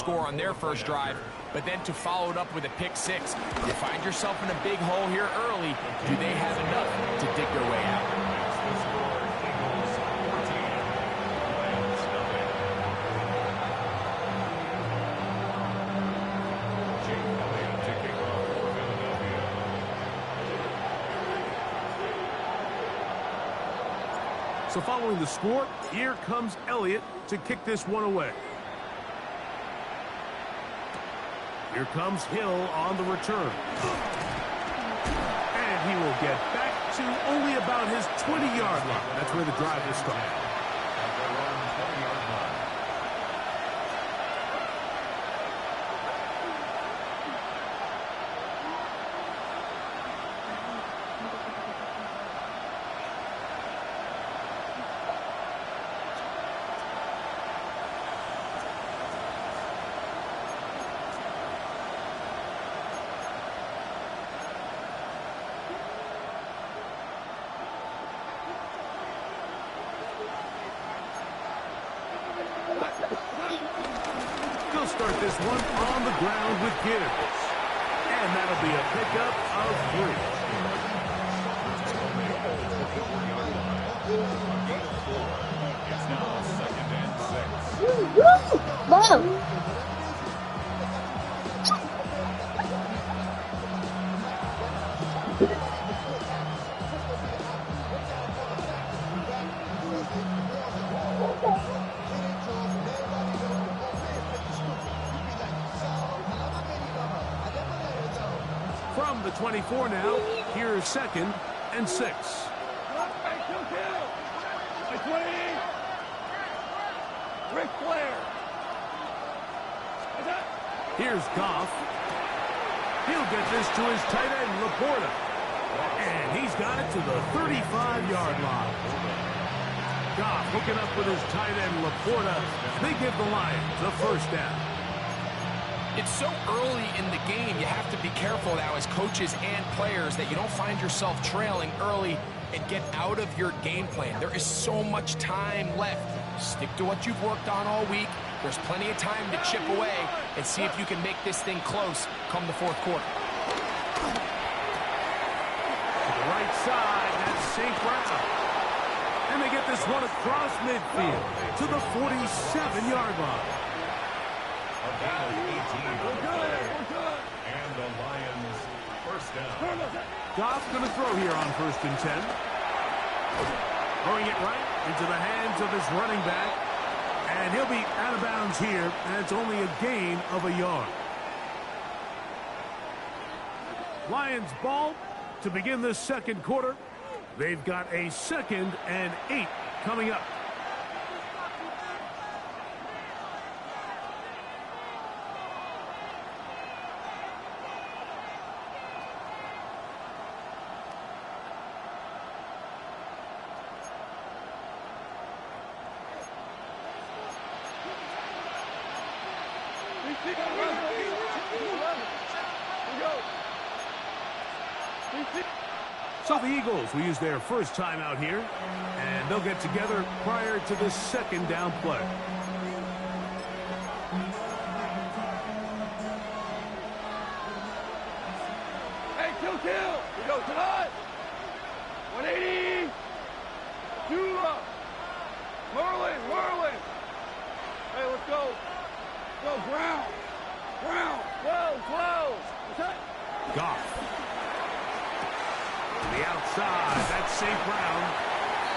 score on their first drive, but then to follow it up with a pick six. You find yourself in a big hole here early. Do they have enough to dig their way out? So following the score, here comes Elliott to kick this one away. Here comes Hill on the return. And he will get back to only about his 20-yard line. That's where the drive will start. Start this one on the ground with Gibbs. And that'll be a pickup of 3. It's now 2nd and 6. Whoa! From the 24 now, here's 2nd and 6. Ric Flair. Here's Goff. He'll get this to his tight end, Laporta. And he's got it to the 35-yard line. Goff hooking up with his tight end, Laporta. They give the Lions a first down. It's so early in the game, you have to be careful now as coaches and players that you don't find yourself trailing early and get out of your game plan. There is so much time left. Stick to what you've worked on all week. There's plenty of time to chip away and see if you can make this thing close come the fourth quarter. To the right side, that's St. Brown. And they get this one across midfield to the 47-yard line. And the Lions first down. Goff's going to throw here on 1st and 10. Throwing it right into the hands of his running back. And he'll be out of bounds here. And it's only a gain of a yard. Lions ball to begin this second quarter. They've got a 2nd and 8 coming up. So the Eagles will use their first time out here, and they'll get together prior to this 2nd down play. Hey, kill. We go tonight. 180. Two up. Whirling. Hey, let's go. Go, Brown. 12. What's that? Goff. To the outside, that's St. Brown.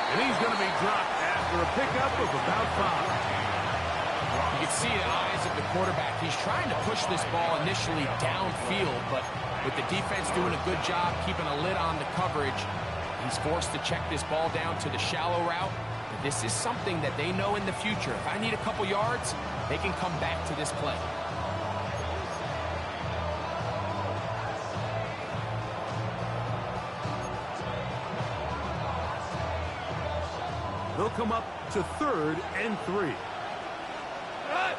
And he's going to be dropped after a pickup of about 5. You can see the eyes of the quarterback. He's trying to push this ball initially downfield, but with the defense doing a good job keeping a lid on the coverage, he's forced to check this ball down to the shallow route. But this is something that they know in the future. If I need a couple yards, they can come back to this play. They'll come up to 3rd and 3. Cut.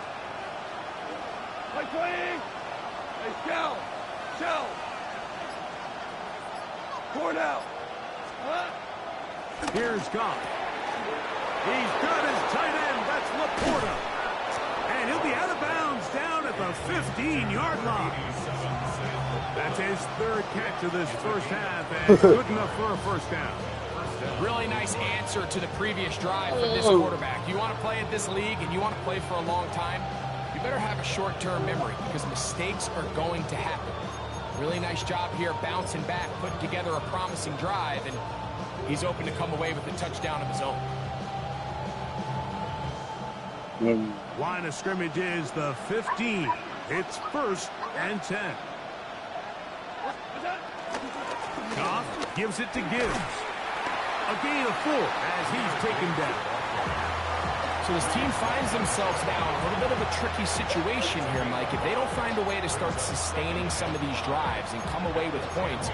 Play swing. Hey, Shell. Cornell. Here's Goff. He's got his tight end. That's Laporta. And he'll be out of bounds down the 15-yard line. That's his third catch of this first half, and good enough for a first down. Really nice answer to the previous drive from this quarterback. You want to play at this league and you want to play for a long time, you better have a short-term memory because mistakes are going to happen. Really nice job here bouncing back, putting together a promising drive, and he's open to come away with a touchdown of his own. Line of scrimmage is the 15. It's 1st and 10. Goff gives it to Gibbs. A gain of 4 as he's taken down. So this team finds themselves now in a little bit of a tricky situation here, Mike. If they don't find a way to start sustaining some of these drives and come away with points,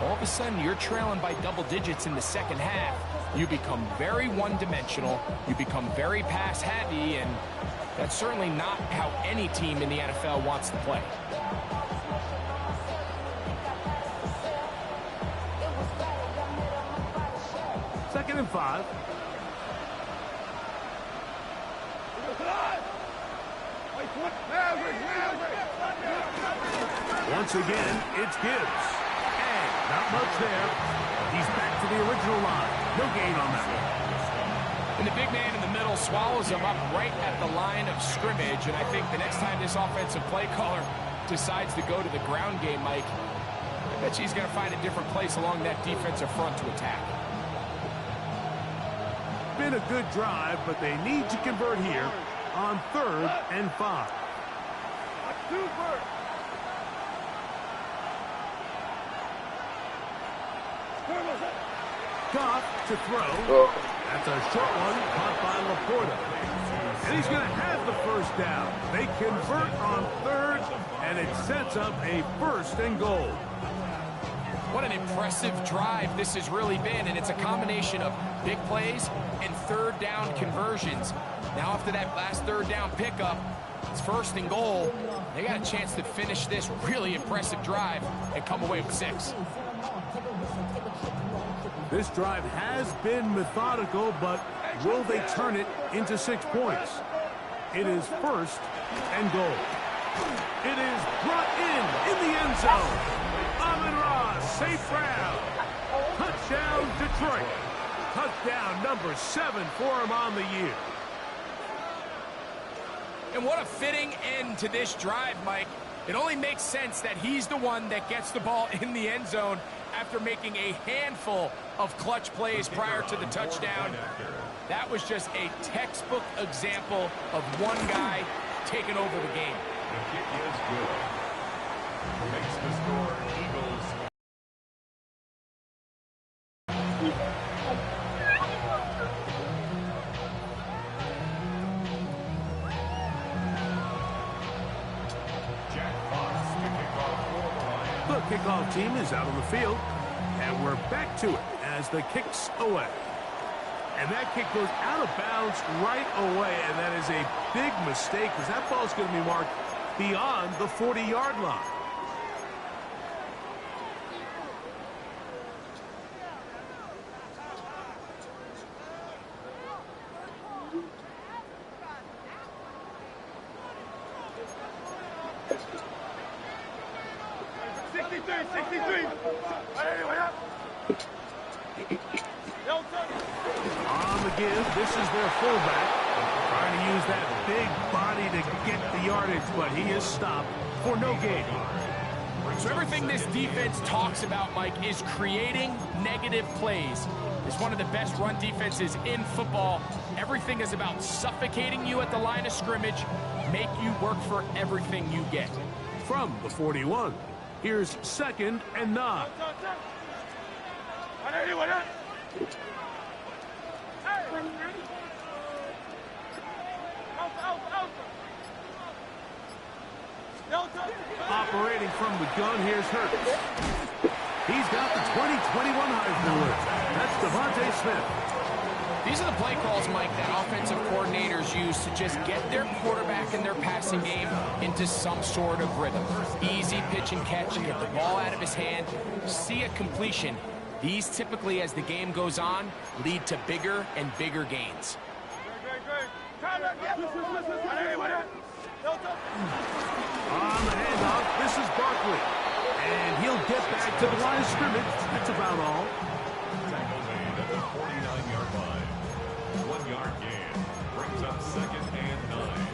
all of a sudden you're trailing by double digits in the second half. You become very one-dimensional, you become very pass-heavy, and that's certainly not how any team in the NFL wants to play. Second and 5. Once again, it's Gibbs. And not much there. He's back to the original line. No gain on that one. And the big man in the middle swallows him up right at the line of scrimmage. And I think the next time this offensive play caller decides to go to the ground game, Mike, I bet he's going to find a different place along that defensive front to attack. Been a good drive, but they need to convert here on 3rd and 5. Goff to throw. That's a short one caught by Laporta. And he's going to have the first down. They convert on 3rd, and it sets up a 1st and goal. What an impressive drive this has really been, and it's a combination of big plays and 3rd down conversions. Now after that last 3rd down pickup, it's 1st and goal. They got a chance to finish this really impressive drive and come away with 6. This drive has been methodical, but will they turn it into 6 points? It is 1st and goal. It is brought in the end zone. Amon-Ra, St. Brown. Touchdown, Detroit. Touchdown number 7 for him on the year. And what a fitting end to this drive, Mike. It only makes sense that he's the one that gets the ball in the end zone after making a handful of clutch plays prior to the touchdown. That was just a textbook example of one guy taking over the game. The kick is good. Makes the score Eagles. Jack Fox to kick off for the Lions. The kickoff team is out on the field, and we're back to it as the kick's away. And that kick goes out of bounds right away, and that is a big mistake because that ball's going to be marked beyond the 40-yard line. On the give, this is their fullback. Trying to use that big body to get the yardage, but he is stopped for no gain. So everything this defense talks about, Mike, is creating negative plays. It's one of the best run defenses in football. Everything is about suffocating you at the line of scrimmage, make you work for everything you get. From the 41, here's 2nd and 9. Operating from the gun, here's Hurts. He's got the 2021 Heisman winner. That's Devontae Smith. These are the play calls, Mike, that offensive coordinators use to just get their quarterback and their passing game into some sort of rhythm. Easy pitch and catch, get the ball out of his hand, see a completion. These typically, as the game goes on, lead to bigger and bigger gains. get back to the line of scrimmage. That's about all. Tackle made at the 49-yard line. 1 yard gain. Brings up 2nd and 9.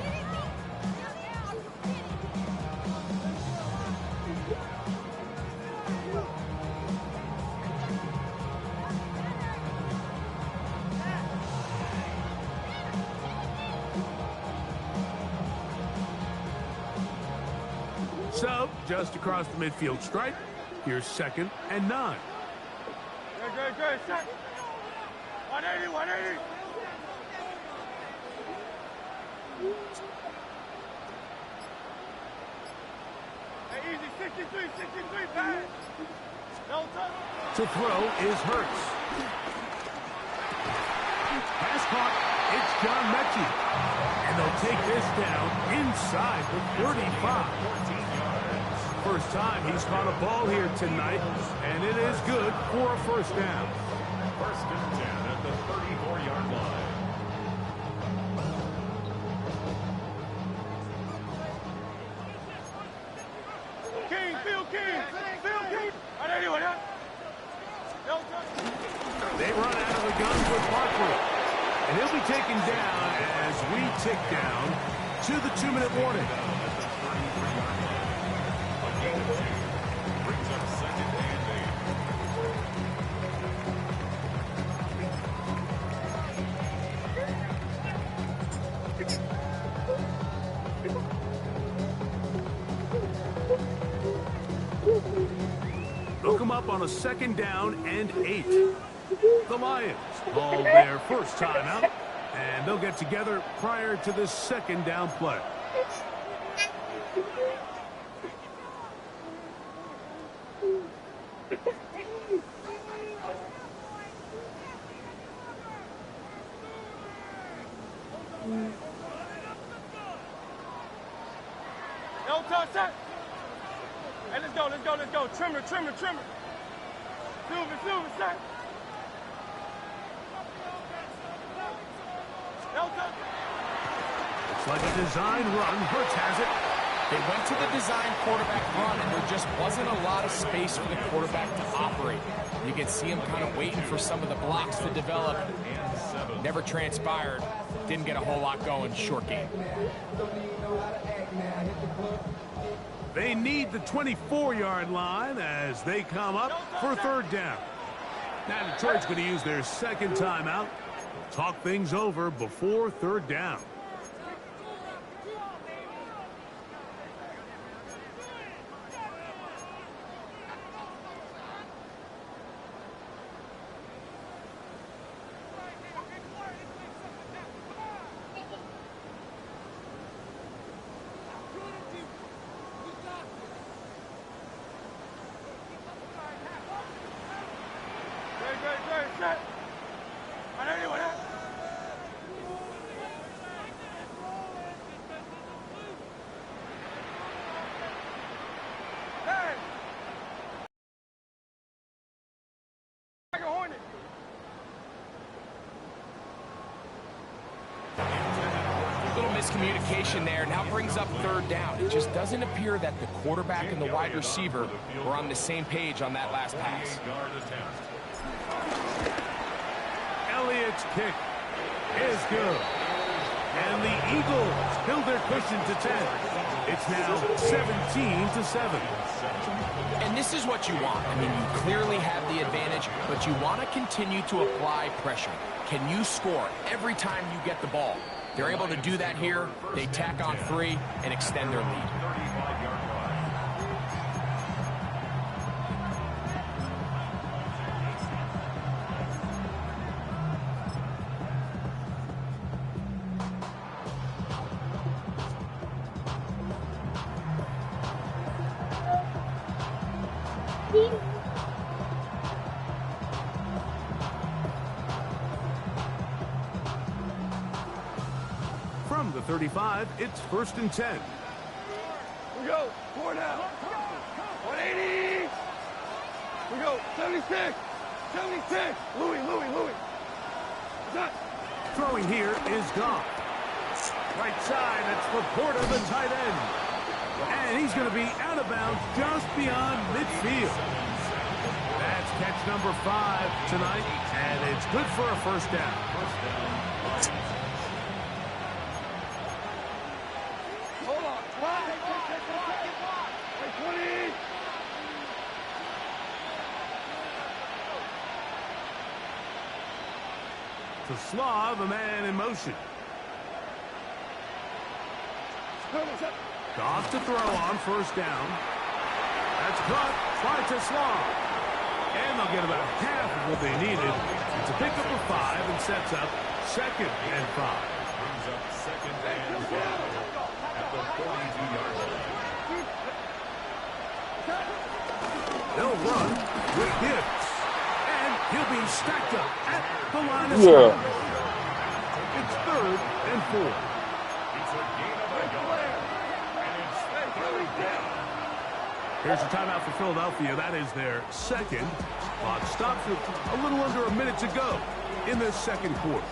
So, just across the midfield stripe, here's 2nd and 9. Good. Set. 180, 180. Hey, easy. 63, pass. No touch. To throw is Hurts. Pass caught. It's John Mechie. And they'll take this down inside the 35. First time he's caught a ball here tonight, and it is good for a first down. 1st and 10 at the 34-yard line. King. 180, no touch. They run out of the guns with Barkley. And he'll be taken down as we tick down to the 2-minute warning. Brings up 2nd and 8. Look them up on a 2nd down and 8. The Lions call their first timeout, and they'll get together prior to this 2nd down play. No touch, set. Hey, let's go. Trimmer. Silver, set. No touch. Looks like a design run. Hurts has it. They went to the design quarterback run, and there just wasn't a lot of space for the quarterback to operate. You can see him kind of waiting for some of the blocks to develop. Never transpired. Didn't get a whole lot going. Short game. They need the 24-yard line as they come up for 3rd down. Now Detroit's going to use their 2nd timeout. Talk things over before 3rd down. Great, set. 180. Hey! Like a hornet. Little miscommunication there. Now brings up 3rd down. It just doesn't appear that the quarterback and the wide receiver were on the same page on that last pass. Elliott's kick is good. And the Eagles build their cushion to 10. It's now 17-7. And this is what you want. I mean, you clearly have the advantage, but you want to continue to apply pressure. Can you score every time you get the ball? They're able to do that here. They tack on 3 and extend their lead. From the 35, it's 1st and 10. We go. 4 now. 180. We go. 76. Louis. Done. Throwing here is Goff. Right side, it's Laporta, the tight end. And he's He's going to be out of bounds just beyond midfield. That's catch number 5 tonight, and it's good for a first down. Hold on. Wait, 20. To Slav, a man in motion. Goff to throw on first down. That's caught by Slav. And they'll get about half of what they needed. It's a pickup of 5 and sets up 2nd and 5. Brings up 2nd and 5 at the 42-yard line. They'll run with Gibbs. And he'll be stacked up at the line of scrimmage. It's 3rd and 4. It's a gain of a yard. And it's 3rd down. Here's a timeout for Philadelphia. That is their 2nd. Clock stops with a little under a minute to go in this 2nd quarter.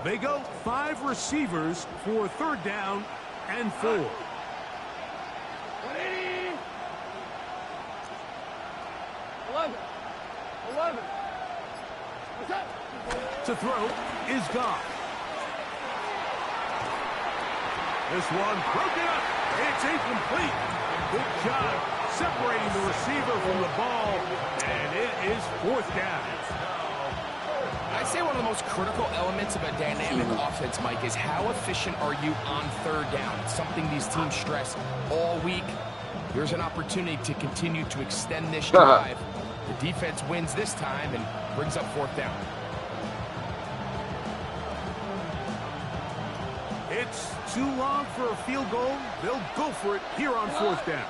They go 5 receivers for 3rd down and 4. 180. 11. What's up? To throw is Goff. This one broken up. It's incomplete. Good job separating the receiver from the ball, and it is 4th down. I'd say one of the most critical elements of a dynamic offense, Mike, is how efficient are you on 3rd down. It's something these teams stress all week. Here's an opportunity to continue to extend this drive. The defense wins this time and brings up 4th down. It's too long for a field goal. They'll go for it here on 4th down.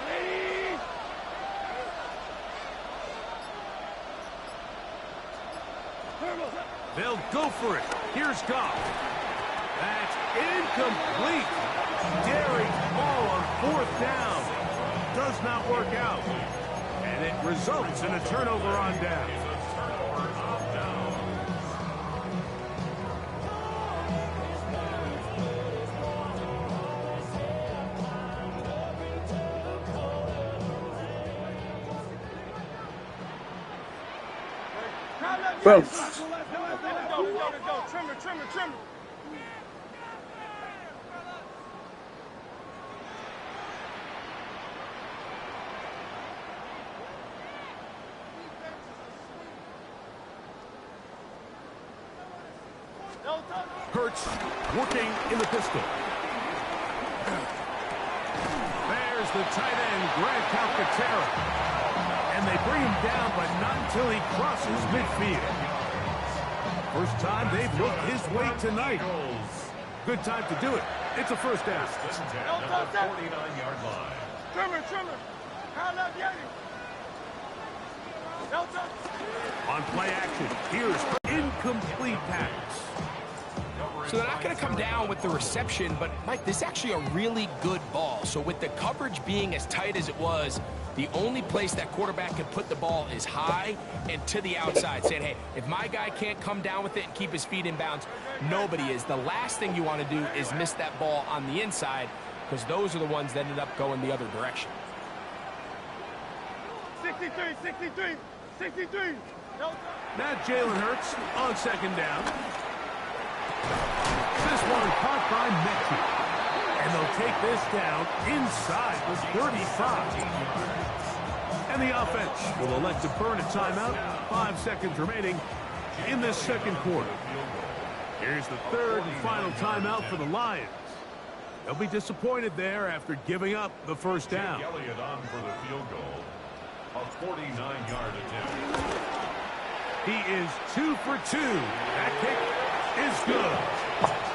180. They'll go for it. Here's Goff. That's incomplete. Daring ball on 4th down. Does not work out. And it results in a turnover on down. Bro. Let's go. Trimmer. Hurts working in the pistol. There's the tight end, Greg Calcaterra. And they bring him down, but not until he crosses midfield. First time they've looked his way tonight. Good time to do it. It's a first down. At the 49-yard line. Trimmer. How left Yanni? Delta. On play action, here's incomplete pass. So they're not going to come down with the reception, but, Mike, this is actually a really good ball. So with the coverage being as tight as it was, the only place that quarterback can put the ball is high and to the outside, saying, hey, if my guy can't come down with it and keep his feet in bounds, nobody is. The last thing you want to do is miss that ball on the inside, because those are the ones that ended up going the other direction. 63. Now Jalen Hurts on 2nd down. This one caught by Metcalf. And they'll take this down inside the 35. And the offense will elect to burn a timeout. 5 seconds remaining in this 2nd quarter. Here's the 3rd and final timeout for the Lions. They'll be disappointed there after giving up the first down. Elliott on for the field goal. A 49-yard attempt. He is 2 for 2. That kick is good.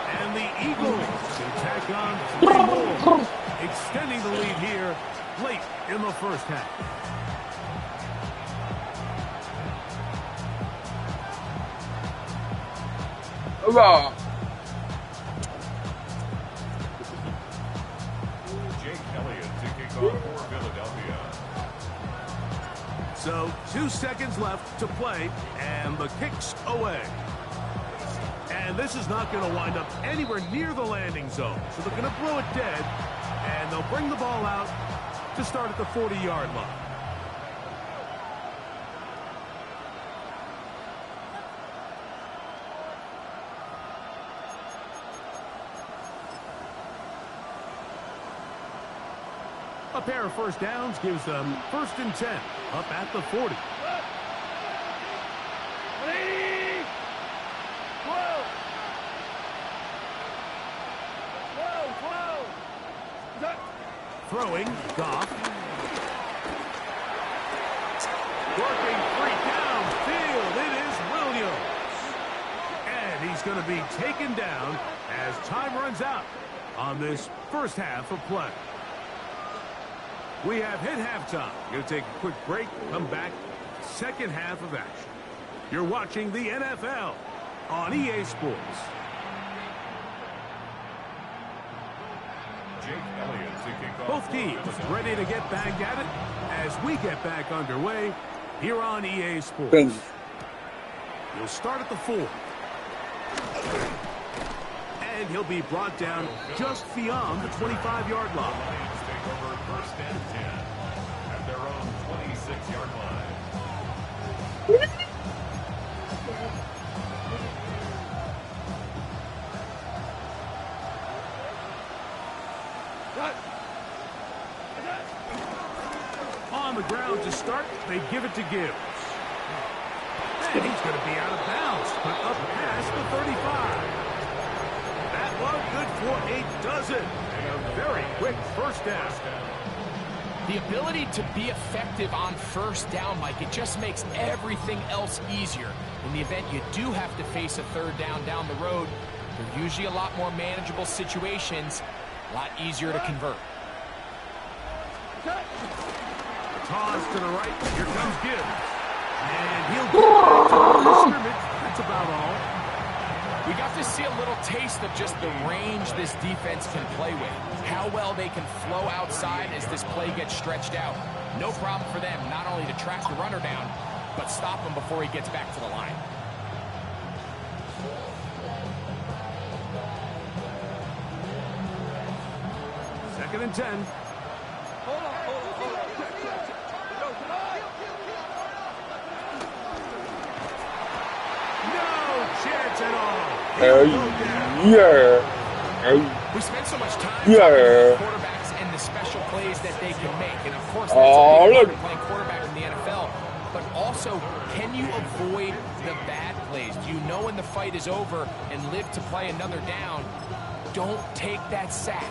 And the Eagles can tack on 3 more, extending the lead here late in the first half. 봐봐. Jake Elliott to kick off for Philadelphia. So 2 seconds left to play, and the kick's away. And this is not going to wind up anywhere near the landing zone. So they're going to throw it dead, and they'll bring the ball out to start at the 40-yard line. A pair of first downs gives them 1st and 10 up at the 40. Throwing, Goff. Working 3 downfield. It is Williams. And he's going to be taken down as time runs out on this first half of play. We have hit halftime. Going to take a quick break, come back, second half of action. You're watching the NFL on EA Sports. Jake Elliott to kick off. Both teams ready to get back at it as we get back underway here on EA Sports. He'll start at the 4. And he'll be brought down just beyond the 25-yard line. Lions take over 1st and 10 at their own 26-yard line. On the ground to start, they give it to Gibbs. And he's going to be out of bounds, but up past the 35. That one good for a dozen. And a very quick first down. The ability to be effective on first down, Mike, it just makes everything else easier. In the event you do have to face a 3rd down the road, they're usually a lot more manageable situations, a lot easier to convert. Toss to the right. Here comes Gibbs. And he'll get back to the scrimmage. That's about all. We got to see a little taste of just the range this defense can play with. How well they can flow outside as this play gets stretched out. No problem for them not only to track the runner down, but stop him before he gets back to the line. Second and 10. Chance at all. We spend so much time Yeah. talking about quarterbacks and the special plays that they can make. And, of course, that's a big part of playing quarterback in the NFL. But also, can you avoid the bad plays? Do you know when the fight is over and live to play another down? Don't take that sack.